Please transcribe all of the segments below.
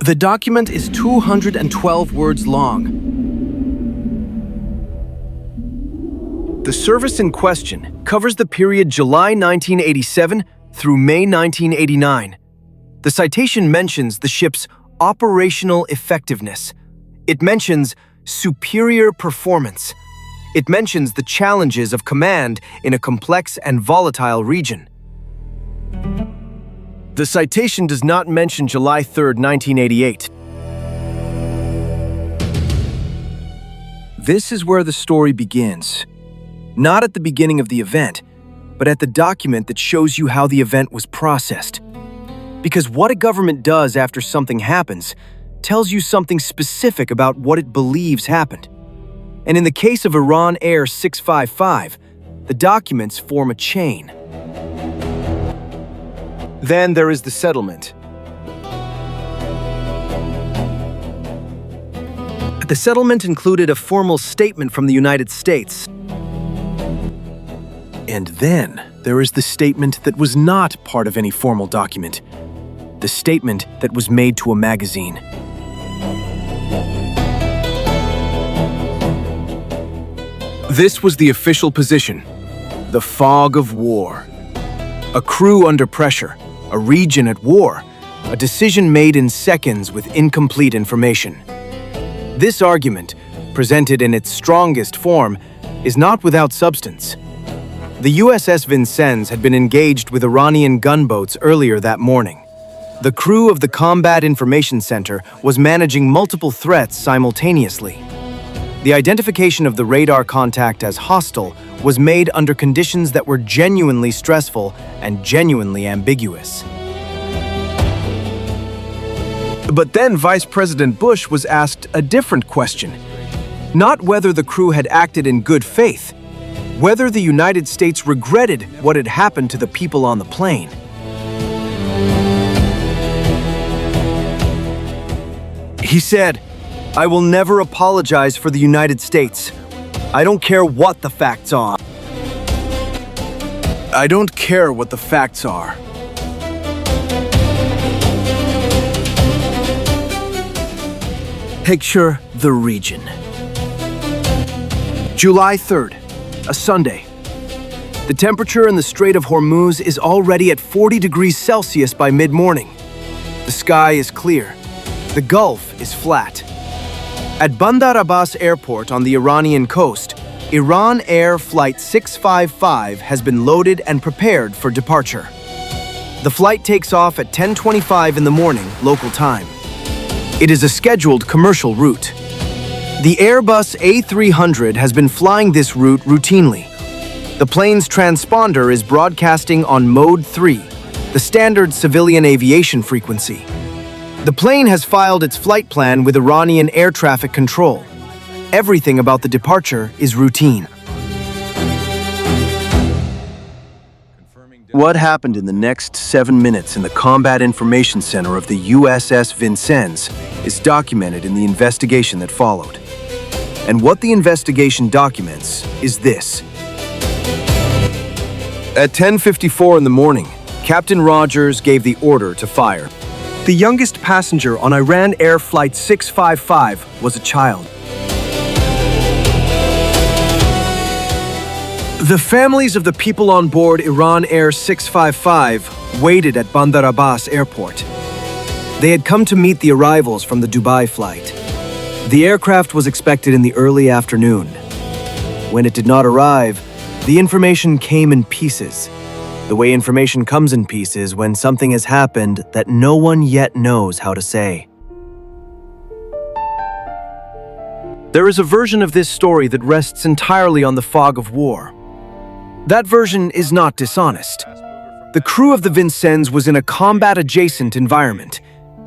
The document is 212 words long. The service in question covers the period July 1987 through May 1989. The citation mentions the ship's operational effectiveness. It mentions superior performance. It mentions the challenges of command in a complex and volatile region. The citation does not mention July 3, 1988. This is where the story begins. Not at the beginning of the event, but at the document that shows you how the event was processed. Because what a government does after something happens tells you something specific about what it believes happened. And in the case of Iran Air 655, the documents form a chain. Then there is the settlement. The settlement included a formal statement from the United States. And then there is the statement that was not part of any formal document. The statement that was made to a magazine. This was the official position. The fog of war. A crew under pressure. A region at war, a decision made in seconds with incomplete information. This argument, presented in its strongest form, is not without substance. The USS Vincennes had been engaged with Iranian gunboats earlier that morning. The crew of the Combat Information Center was managing multiple threats simultaneously. The identification of the radar contact as hostile was made under conditions that were genuinely stressful and genuinely ambiguous. But then Vice President Bush was asked a different question. Not whether the crew had acted in good faith, whether the United States regretted what had happened to the people on the plane. He said, "I will never apologize for the United States. I don't care what the facts are. I don't care what the facts are." Picture the region. July 3rd, a Sunday. The temperature in the Strait of Hormuz is already at 40 degrees Celsius by mid-morning. The sky is clear. The Gulf is flat. At Bandar Abbas airport on the Iranian coast, Iran Air Flight 655 has been loaded and prepared for departure. The flight takes off at 10:25 in the morning, local time. It is a scheduled commercial route. The Airbus A300 has been flying this route routinely. The plane's transponder is broadcasting on Mode 3, the standard civilian aviation frequency. The plane has filed its flight plan with Iranian air traffic control. Everything about the departure is routine. What happened in the next 7 minutes in the Combat Information Center of the USS Vincennes is documented in the investigation that followed. And what the investigation documents is this. At 10:54 in the morning, Captain Rogers gave the order to fire. The youngest passenger on Iran Air Flight 655 was a child. The families of the people on board Iran Air 655 waited at Bandar Abbas airport. They had come to meet the arrivals from the Dubai flight. The aircraft was expected in the early afternoon. When it did not arrive, the information came in pieces. The way information comes in pieces when something has happened that no one yet knows how to say. There is a version of this story that rests entirely on the fog of war. That version is not dishonest. The crew of the Vincennes was in a combat-adjacent environment.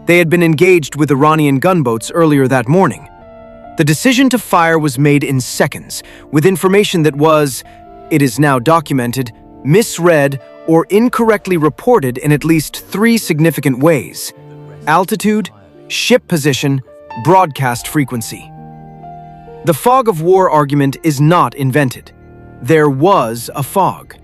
They had been engaged with Iranian gunboats earlier that morning. The decision to fire was made in seconds, with information that was, it is now documented, misread or incorrectly reported in at least 3 significant ways: altitude, ship position, broadcast frequency. The fog of war argument is not invented. There was a fog.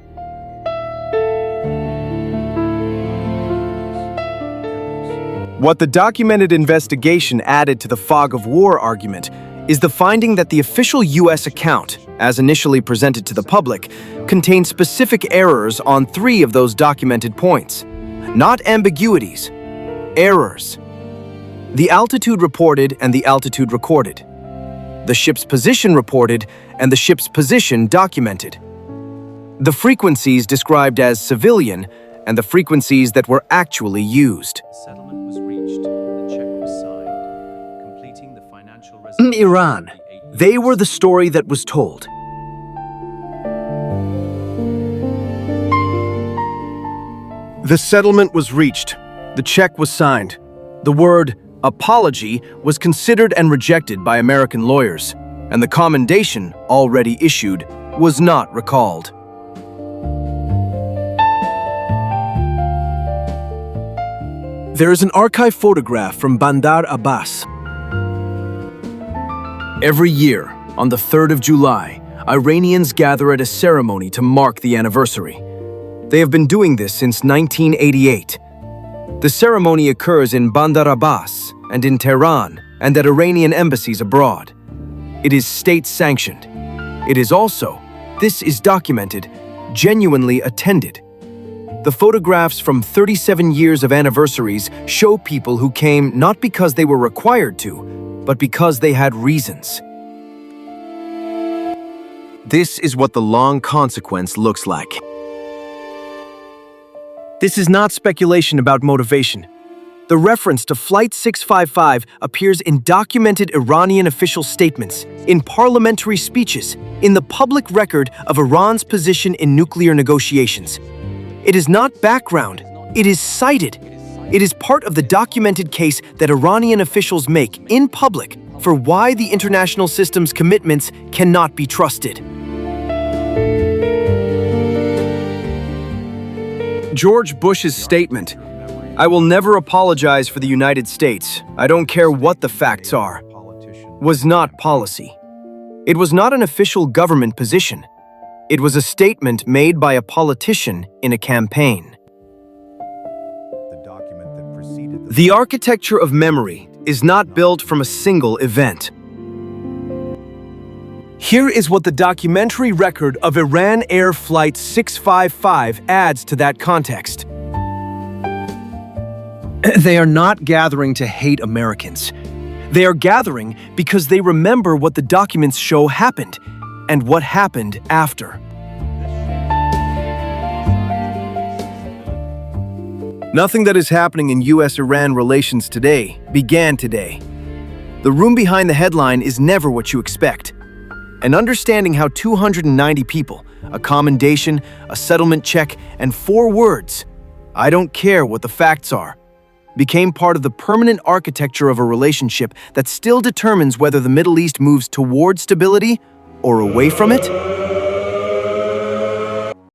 What the documented investigation added to the fog of war argument is the finding that the official U.S. account, as initially presented to the public, contained specific errors on 3 of those documented points. Not ambiguities, errors. The altitude reported and the altitude recorded. The ship's position reported and the ship's position documented. The frequencies described as civilian and the frequencies that were actually used. Settlement was reached, the check was signed, completing the financial In Iran, they were the story that was told. The settlement was reached. The check was signed. The word apology was considered and rejected by American lawyers, and the commendation already issued was not recalled. There is an archive photograph from Bandar Abbas. Every year, on the 3rd of July, Iranians gather at a ceremony to mark the anniversary. They have been doing this since 1988. The ceremony occurs in Bandar Abbas and in Tehran and at Iranian embassies abroad. It is state-sanctioned. It is also, this is documented, genuinely attended. The photographs from 37 years of anniversaries show people who came not because they were required to, but because they had reasons. This is what the long consequence looks like. This is not speculation about motivation. The reference to Flight 655 appears in documented Iranian official statements, in parliamentary speeches, in the public record of Iran's position in nuclear negotiations. It is not background, it is cited. It is part of the documented case that Iranian officials make in public for why the international system's commitments cannot be trusted. George Bush's statement, "I will never apologize for the United States. I don't care what the facts are," was not policy. It was not an official government position. It was a statement made by a politician in a campaign. The architecture of memory is not built from a single event. Here is what the documentary record of Iran Air Flight 655 adds to that context. They are not gathering to hate Americans. They are gathering because they remember what the documents show happened and what happened after. Nothing that is happening in U.S.-Iran relations today began today. The room behind the headline is never what you expect. And understanding how 290 people, a commendation, a settlement check, and 4 words, "I don't care what the facts are," became part of the permanent architecture of a relationship that still determines whether the Middle East moves toward stability or away from it.